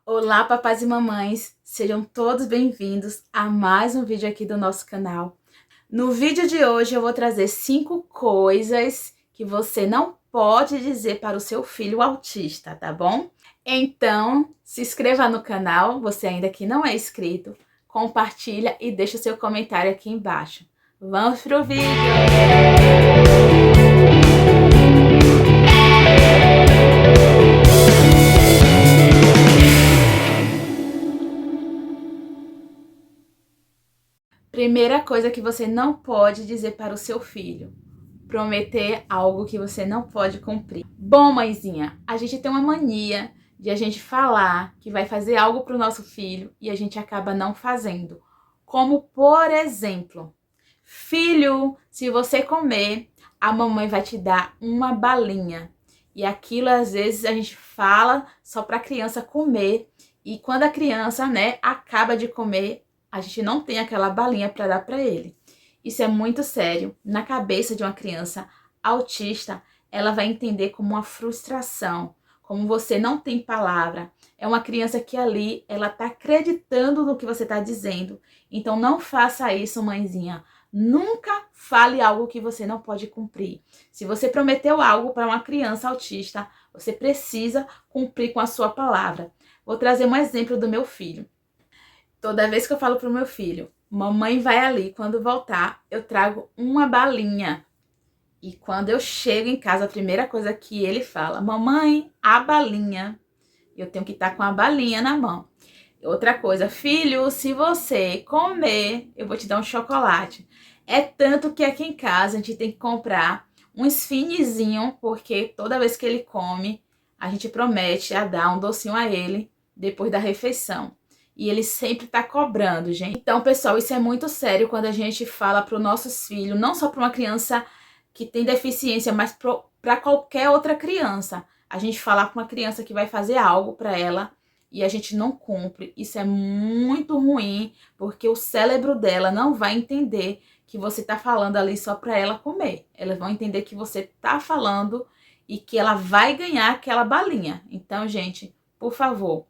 Olá, papais e mamães! Sejam todos bem-vindos a mais um vídeo aqui do nosso canal. No vídeo de hoje eu vou trazer 5 coisas que você não pode dizer para o seu filho autista, tá bom? Então, se inscreva no canal, você ainda que não é inscrito, compartilha e deixa o seu comentário aqui embaixo. Vamos pro vídeo! Primeira coisa que você não pode dizer para o seu filho: prometer algo que você não pode cumprir. Bom, mãezinha, a gente tem uma mania de a gente falar que vai fazer algo para o nosso filho e a gente acaba não fazendo. Como, por exemplo, filho, se você comer, a mamãe vai te dar uma balinha. E aquilo, às vezes, a gente fala só para a criança comer. E quando a criança, acaba de comer, a gente não tem aquela balinha para dar para ele. Isso é muito sério. Na cabeça de uma criança autista, ela vai entender como uma frustração, como você não tem palavra. É uma criança que ali, ela tá acreditando no que você tá dizendo. Então não faça isso, mãezinha. Nunca fale algo que você não pode cumprir. Se você prometeu algo para uma criança autista, você precisa cumprir com a sua palavra. Vou trazer um exemplo do meu filho. Toda vez que eu falo pro meu filho, mamãe vai ali, quando voltar, eu trago uma balinha. E quando eu chego em casa, a primeira coisa que ele fala: mamãe, a balinha. Eu tenho que estar com a balinha na mão. Outra coisa: filho, se você comer, eu vou te dar um chocolate. É tanto que aqui em casa a gente tem que comprar uns finezinhos, porque toda vez que ele come, a gente promete a dar um docinho a ele depois da refeição. E ele sempre tá cobrando, gente. Então, pessoal, isso é muito sério quando a gente fala para os nossos filhos, não só para uma criança que tem deficiência, mas para qualquer outra criança. A gente falar para uma criança que vai fazer algo para ela e a gente não cumpre. Isso é muito ruim, porque o cérebro dela não vai entender que você tá falando ali só para ela comer. Elas vão entender que você tá falando e que ela vai ganhar aquela balinha. Então, gente, por favor,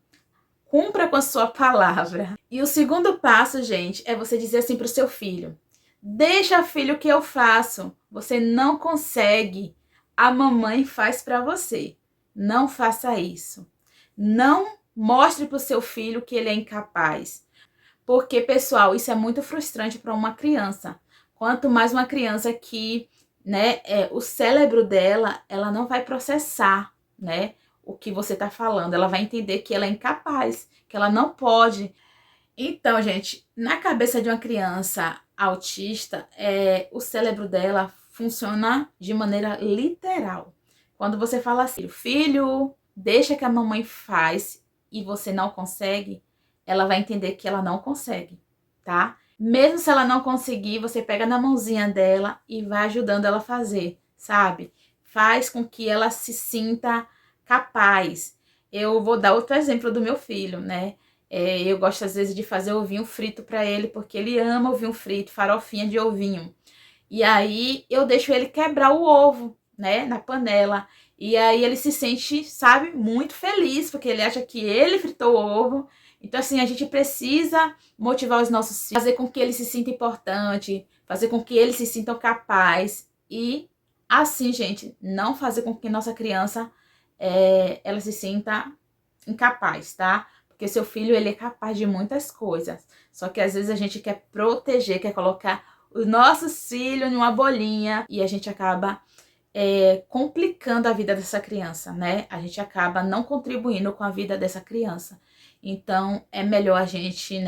cumpra com a sua palavra. E o segundo passo, gente, é você dizer assim pro seu filho: deixa, filho, que eu faço. Você não consegue. A mamãe faz para você. Não faça isso. Não mostre pro seu filho que ele é incapaz. Porque, pessoal, isso é muito frustrante para uma criança. Quanto mais uma criança que, o cérebro dela, ela não vai processar, o que você tá falando. Ela vai entender que ela é incapaz, que ela não pode. Então, gente, na cabeça de uma criança autista, o cérebro dela funciona de maneira literal. Quando você fala assim: filho, deixa que a mamãe faz, e você não consegue, ela vai entender que ela não consegue, tá? Mesmo se ela não conseguir, você pega na mãozinha dela e vai ajudando ela a fazer, sabe? Faz com que ela se sinta capaz. Eu vou dar outro exemplo do meu filho, né? Eu gosto às vezes de fazer ovinho frito para ele, porque ele ama ovinho frito, farofinha de ovinho. E aí eu deixo ele quebrar o ovo, na panela. E aí ele se sente, sabe, muito feliz, porque ele acha que ele fritou o ovo. Então, assim, a gente precisa motivar os nossos filhos, fazer com que eles se sintam importante, fazer com que eles se sintam capazes. E assim, gente, não fazer com que nossa criança ela se sinta incapaz, tá? Porque seu filho, ele é capaz de muitas coisas. Só que às vezes a gente quer proteger, quer colocar os nossos filhos numa bolinha e a gente acaba complicando a vida dessa criança, né? A gente acaba não contribuindo com a vida dessa criança. Então, é melhor a gente,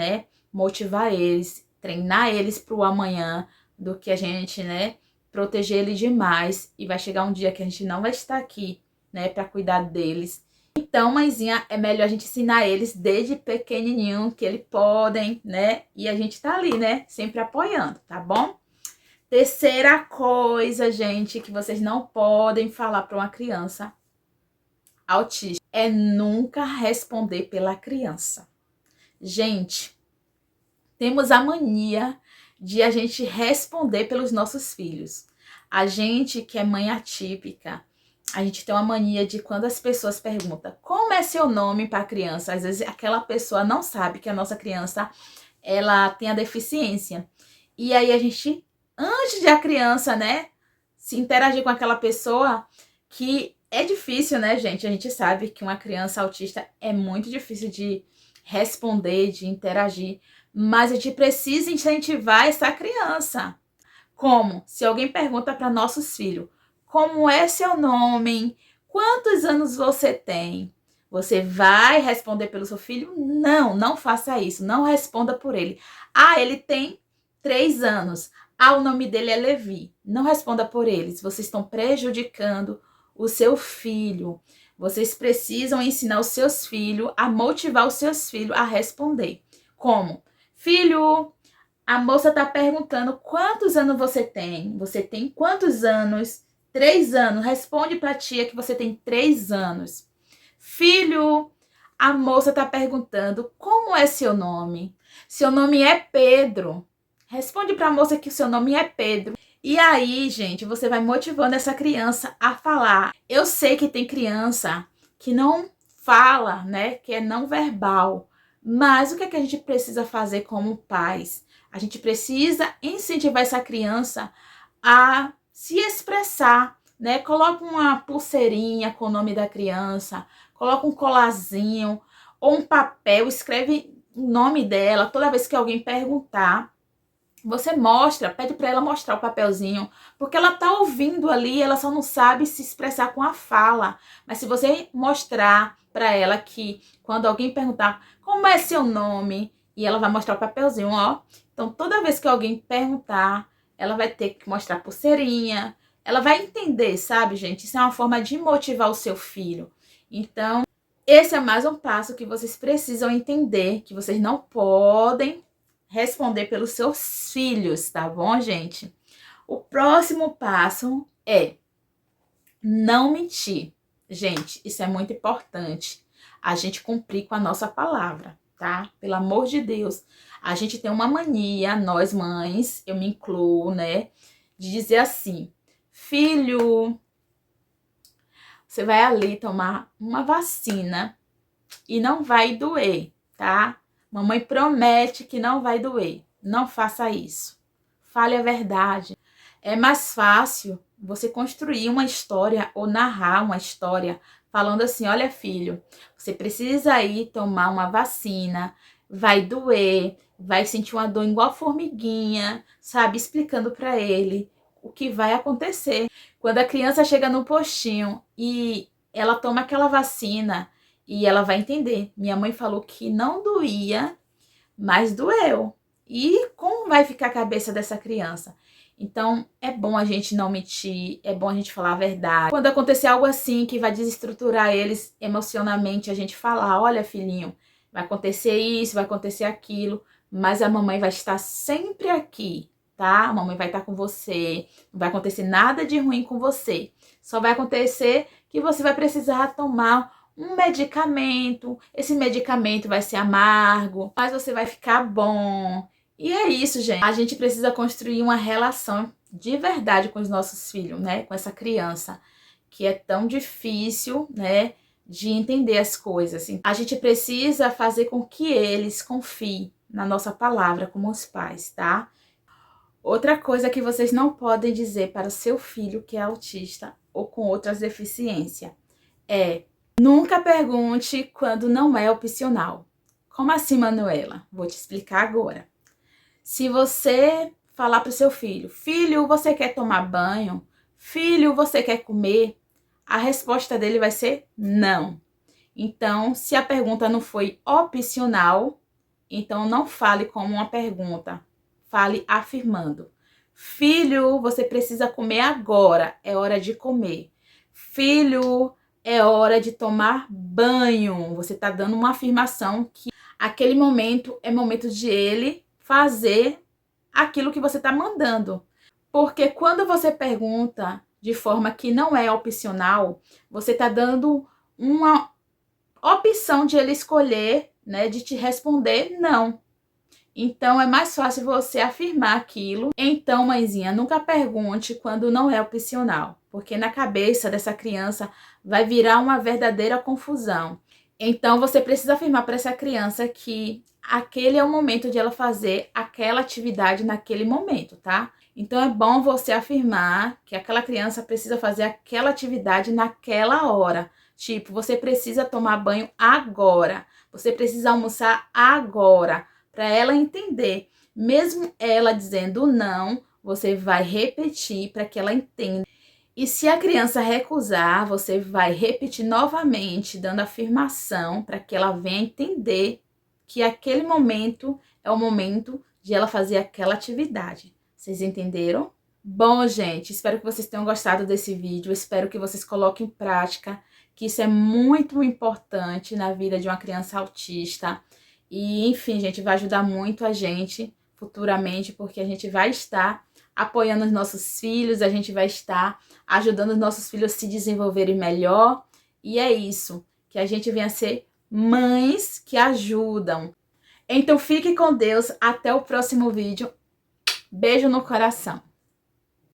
motivar eles, treinar eles para o amanhã, do que a gente, proteger eles demais. E vai chegar um dia que a gente não vai estar aqui, para cuidar deles. Então, mãezinha, é melhor a gente ensinar eles desde pequenininho que eles podem, E a gente tá ali, sempre apoiando, tá bom? Terceira coisa, gente, que vocês não podem falar para uma criança autista é nunca responder pela criança. Gente, temos a mania de a gente responder pelos nossos filhos. A gente que é mãe atípica, A gente tem uma mania de quando as pessoas perguntam como é seu nome para a criança, às vezes aquela pessoa não sabe que a nossa criança ela tem a deficiência. E aí a gente, antes de a criança, né, se interagir com aquela pessoa, que é difícil, né, gente? A gente sabe que uma criança autista é muito difícil de responder, de interagir, mas a gente precisa incentivar essa criança. Como? Se alguém pergunta para nossos filhos, como é seu nome? Quantos anos você tem? Você vai responder pelo seu filho? Não, não faça isso. Não responda por ele. Ah, ele tem 3 anos. Ah, o nome dele é Levi. Não responda por eles. Vocês estão prejudicando o seu filho. Vocês precisam ensinar os seus filhos a motivar os seus filhos a responder. Como? Filho, a moça tá perguntando quantos anos você tem? Você tem quantos anos? 3 anos. Responde pra tia que você tem 3 anos. Filho, a moça tá perguntando como é seu nome? Seu nome é Pedro. Responde pra moça que o seu nome é Pedro. E aí, gente, você vai motivando essa criança a falar. Eu sei que tem criança que não fala, né? Que é não verbal. Mas o que é que a gente precisa fazer como pais? A gente precisa incentivar essa criança a se expressar, né? Coloca uma pulseirinha com o nome da criança, coloca um colarzinho ou um papel, escreve o nome dela. Toda vez que alguém perguntar, você mostra, pede para ela mostrar o papelzinho, porque ela tá ouvindo ali, ela só não sabe se expressar com a fala. Mas se você mostrar para ela que quando alguém perguntar como é seu nome, e ela vai mostrar o papelzinho, ó. Então, toda vez que alguém perguntar, ela vai ter que mostrar a pulseirinha. Ela vai entender, sabe, gente? Isso é uma forma de motivar o seu filho. Então, esse é mais um passo que vocês precisam entender, que vocês não podem responder pelos seus filhos, tá bom, gente? O próximo passo é não mentir. Gente, isso é muito importante. A gente cumprir com a nossa palavra, tá? Pelo amor de Deus. A gente tem uma mania, nós mães, eu me incluo, né? De dizer assim, filho, você vai ali tomar uma vacina e não vai doer, tá? Mamãe promete que não vai doer. Não faça isso. Fale a verdade. É mais fácil você construir uma história ou narrar uma história falando assim, olha filho, você precisa ir tomar uma vacina, vai doer, vai sentir uma dor igual formiguinha, sabe? Explicando para ele o que vai acontecer. Quando a criança chega no postinho e ela toma aquela vacina, e ela vai entender. Minha mãe falou que não doía, mas doeu. E como vai ficar a cabeça dessa criança? Então, é bom a gente não mentir, é bom a gente falar a verdade. Quando acontecer algo assim que vai desestruturar eles emocionalmente, a gente falar, olha filhinho, vai acontecer isso, vai acontecer aquilo, mas a mamãe vai estar sempre aqui, tá? A mamãe vai estar com você, não vai acontecer nada de ruim com você. Só vai acontecer que você vai precisar tomar um medicamento, esse medicamento vai ser amargo, mas você vai ficar bom. E é isso, gente. A gente precisa construir uma relação de verdade com os nossos filhos, né? Com essa criança, que é tão difícil, né? De entender as coisas. A gente precisa fazer com que eles confiem na nossa palavra como os pais, tá? Outra coisa que vocês não podem dizer para o seu filho que é autista ou com outras deficiências é: nunca pergunte quando não é opcional. Como assim, Manuela? Vou te explicar agora. Se você falar para o seu filho, filho, você quer tomar banho? Filho, você quer comer? A resposta dele vai ser não. Então, se a pergunta não foi opcional, então não fale como uma pergunta. Fale afirmando. Filho, você precisa comer agora. É hora de comer. Filho, é hora de tomar banho. Você está dando uma afirmação que aquele momento é momento de ele fazer aquilo que você está mandando. Porque quando você pergunta de forma que não é opcional, você está dando uma opção de ele escolher, né, de te responder não. Então é mais fácil você afirmar aquilo. Então, mãezinha, nunca pergunte quando não é opcional, porque na cabeça dessa criança vai virar uma verdadeira confusão. Então você precisa afirmar para essa criança que aquele é o momento de ela fazer aquela atividade naquele momento, tá? Então é bom você afirmar que aquela criança precisa fazer aquela atividade naquela hora. Tipo, você precisa tomar banho agora. Você precisa almoçar agora. Para ela entender. Mesmo ela dizendo não, você vai repetir para que ela entenda. E se a criança recusar, você vai repetir novamente, dando afirmação para que ela venha entender que aquele momento é o momento de ela fazer aquela atividade. Vocês entenderam? Bom, gente, espero que vocês tenham gostado desse vídeo. Espero que vocês coloquem em prática, que isso é muito importante na vida de uma criança autista. E, enfim, gente, vai ajudar muito a gente futuramente, porque a gente vai estar apoiando os nossos filhos, a gente vai estar ajudando os nossos filhos a se desenvolverem melhor. E é isso, que a gente venha ser mães que ajudam. Então fique com Deus, até o próximo vídeo. Beijo no coração.